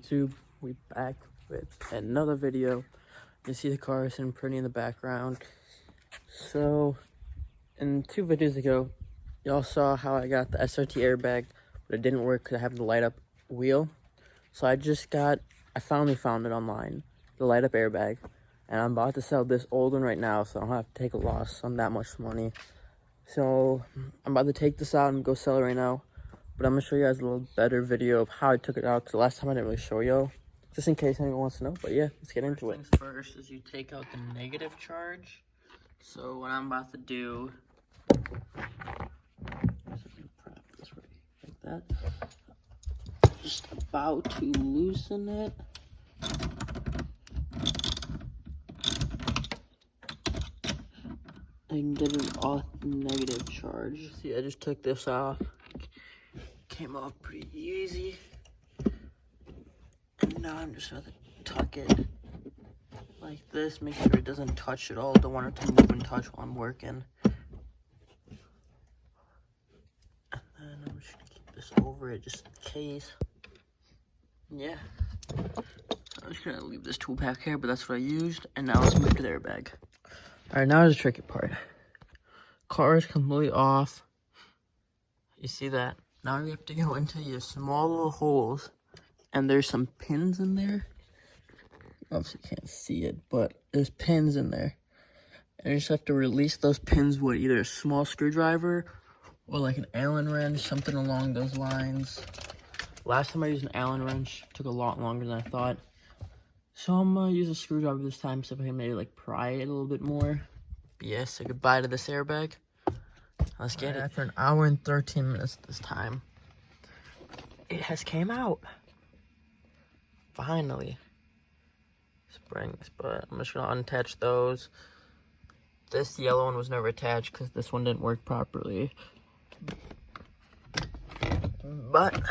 YouTube? We back with another video. You see the car sitting pretty in the background. So in 2 videos ago, y'all saw how I got the SRT airbag, but it didn't work because I have the light up wheel. So I finally found it online, the light up airbag, and I'm about to sell this old one right now, so I don't have to take a loss on that much money. So I'm about to take this out and go sell it right now. But I'm going to show you guys a little better video of how I took it out, because the last time I didn't really show y'all, just in case anyone wants to know. But yeah, let's get into it. First is you take out the negative charge. So what I'm about to do, like that, just about to loosen it. I can get it off negative charge. See, I just took this off. Came off pretty easy. And now I'm just gonna tuck it like this, make sure it doesn't touch at all. Don't want it to move and touch while I'm working. And then I'm just gonna keep this over it just in case. Yeah. I'm just gonna leave this tool pack here, but that's what I used. And now let's move to the airbag. Alright, now is the tricky part. Car is completely off. You see that? Now you have to go into your small little holes, and there's some pins in there. Obviously you can't see it, but there's pins in there. And you just have to release those pins with either a small screwdriver or like an Allen wrench, something along those lines. Last time I used an Allen wrench, it took a lot longer than I thought. So I'm gonna use a screwdriver this time so I can maybe like pry it a little bit more. But yeah, so goodbye to this airbag. Let's get it. After an hour and 13 minutes this time, it has came out. Finally. Springs, but I'm just gonna unattach those. This yellow one was never attached because this one didn't work properly. But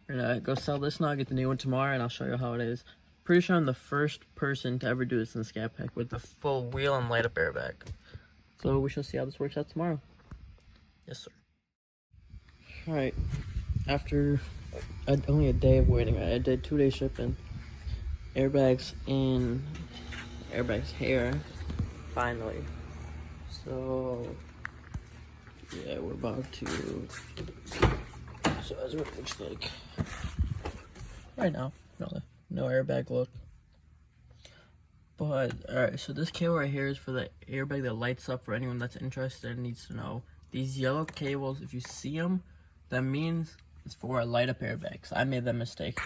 we're gonna go sell this now, get the new one tomorrow, and I'll show you how it is. Pretty sure I'm the first person to ever do this in the ScatPack with the full wheel and light up airbag. So we shall see how this works out tomorrow. Yes, sir. Alright, after only a day of waiting, I did 2-day shipping. Airbags in, airbags here, finally. So, yeah, we're about to, so that's what it looks like. Right now, no airbag look. But, alright, so this cable right here is for the airbag that lights up for anyone that's interested and needs to know. These yellow cables, if you see them, that means it's for a light up airbag. So I made that mistake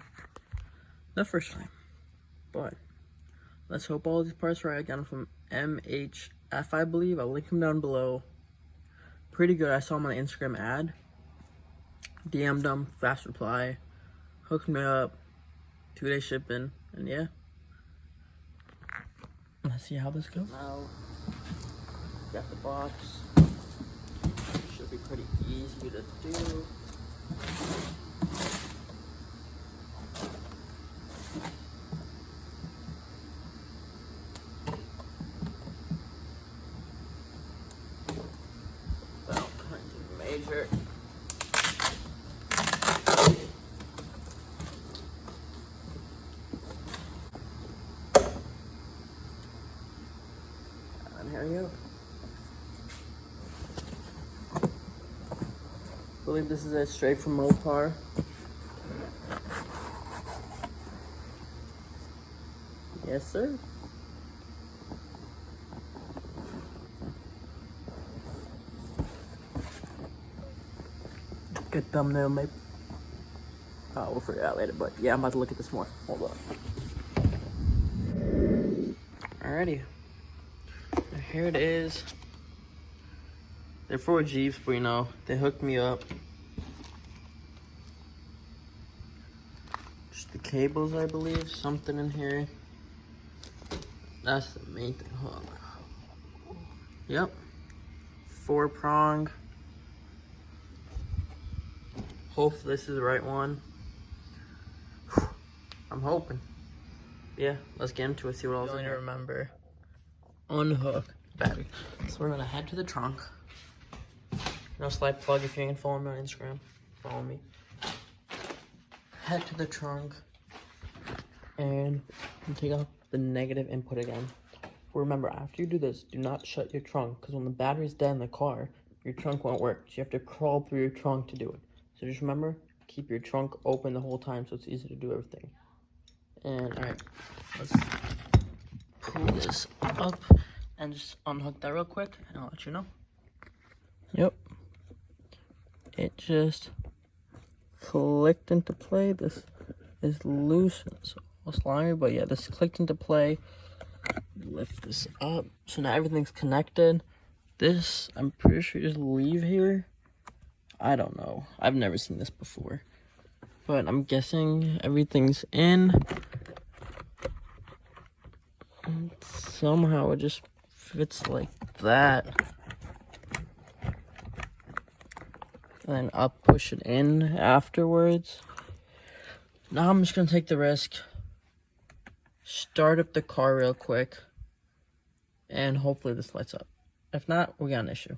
the first time. But, let's hope all these parts are right. I got them from MHF, I believe. I'll link them down below. Pretty good. I saw them on the Instagram ad. DM'd them, fast reply. Hooked me up. 2-day shipping, and yeah. Let's see how this goes. Now, got the box. Should be pretty easy to do. Without anything major. Here we go. I believe this is it straight from Mopar. Yes, sir. Good thumbnail, maybe. Oh, we'll figure it out later, but yeah, I'm about to look at this more. Hold on. Alrighty. Here it is. They're for Jeeps, but you know, they hooked me up. Just the cables, I believe. Something in here. That's the main thing. Hold on. Yep. 4-prong. Hopefully this is the right one. I'm hoping. Yeah, let's get into it, see what else I remember. Unhook battery. So we're gonna head to the trunk. No slight plug if you ain't following me on Instagram. Follow me. head to the trunk and take out the negative input again. Remember, after you do this, do not shut your trunk, because when the battery's dead in the car, your trunk won't work. So you have to crawl through your trunk to do it. So just remember, keep your trunk open the whole time so it's easy to do everything. And alright, let's pull this up and just unhook that real quick and I'll let you know. Yep. It just clicked into play. This is loose. It's all slimy, but yeah, this clicked into play. Lift this up. So now everything's connected. This, I'm pretty sure you just leave here. I don't know. I've never seen this before. But I'm guessing everything's in. And somehow it just fits like that. And then I'll push it in afterwards. Now I'm just gonna take the risk. Start up the car real quick. And hopefully this lights up. If not, we got an issue.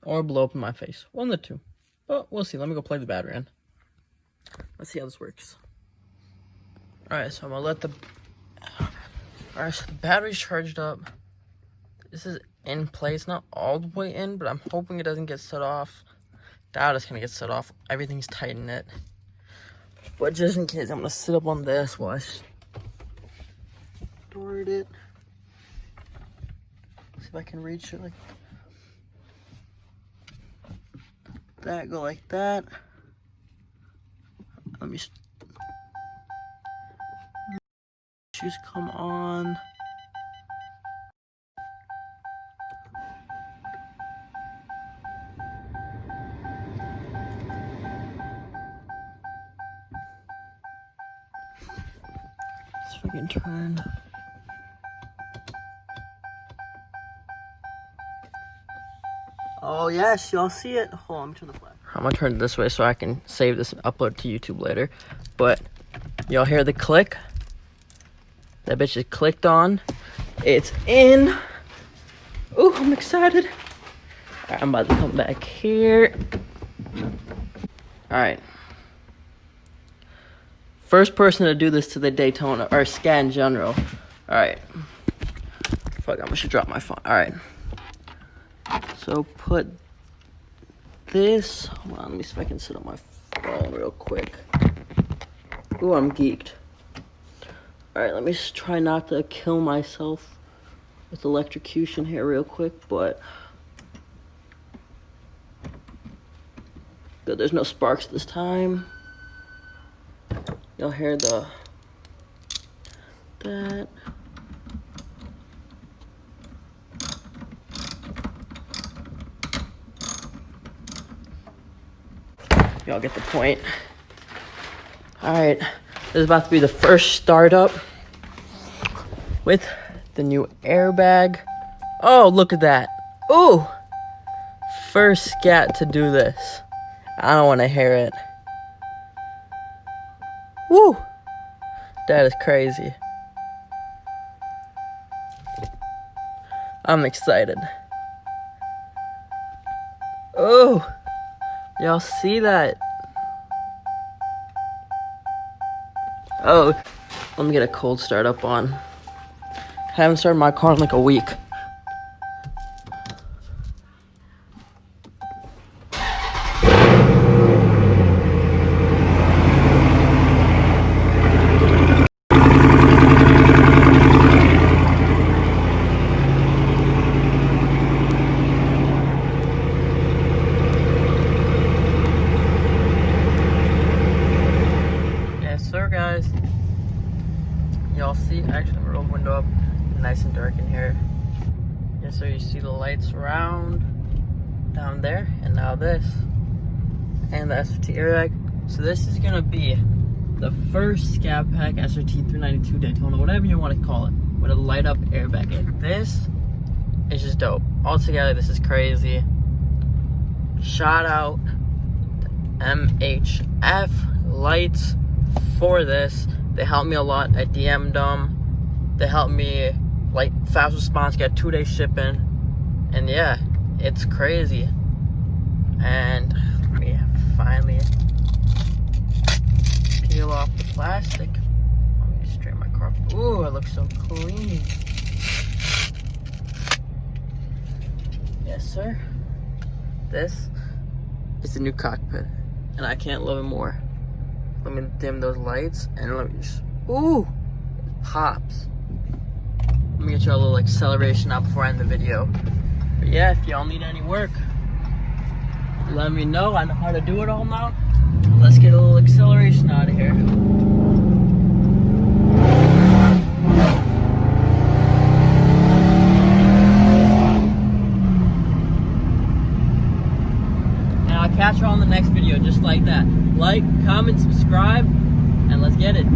Or blow up in my face. One of the two. But we'll see. Let me go plug the battery in. Let's see how this works. Alright, so I'm gonna let the... Alright, so the battery's charged up. This is in place, not all the way in, but I'm hoping it doesn't get set off. Doubt it's gonna get set off. Everything's tight in it. But just in case, I'm gonna sit up on this while I stored it. See if I can reach it like that. Go like that. Let me just come on. Let's freaking turn. Oh yes, y'all see it. Hold on, let me turn the flash. I'm gonna turn it this way so I can save this and upload to YouTube later. But y'all hear the click? That bitch is clicked on. It's in. Ooh, I'm excited. Alright, I'm about to come back here. Alright. First person to do this to the Daytona, or Scat in general. Alright. Fuck, I should drop my phone. Alright. So put this, hold on, let me see if I can sit on my phone real quick. Ooh, I'm geeked. Alright, let me just try not to kill myself with electrocution here real quick, but good, there's no sparks this time. You'll hear that. Y'all get the point. Alright, this is about to be the first startup with the new airbag. Oh, look at that. Ooh! First Scat to do this. I don't want to hear it. Woo! That is crazy. I'm excited. Oh! Y'all see that? Oh, let me get a cold start up on. Haven't started my car in like a week. Guys, y'all see, actually, I'm gonna roll the window up, nice and dark in here. Yes, so you see the lights around down there, and now this, and the SRT airbag. So this is gonna be the first ScatPack SRT 392 Daytona, whatever you want to call it, with a light up airbag. And this is just dope. Altogether, this is crazy. Shout out to MHF Lights for this. They helped me a lot. I DM'd them. They helped me, like, fast response, got 2-day shipping. And yeah, it's crazy. And let me finally peel off the plastic. Let me straighten my car. Ooh, it looks so clean. Yes, sir. This is the new cockpit, and I can't love it more. Let me dim those lights, and let me just, ooh, it pops. Let me get you a little acceleration out before I end the video. But yeah, if y'all need any work, let me know. I know how to do it all now. Let's get a little acceleration out of here. And I'll catch you on the next video just like that. Like, comment, subscribe, and let's get it.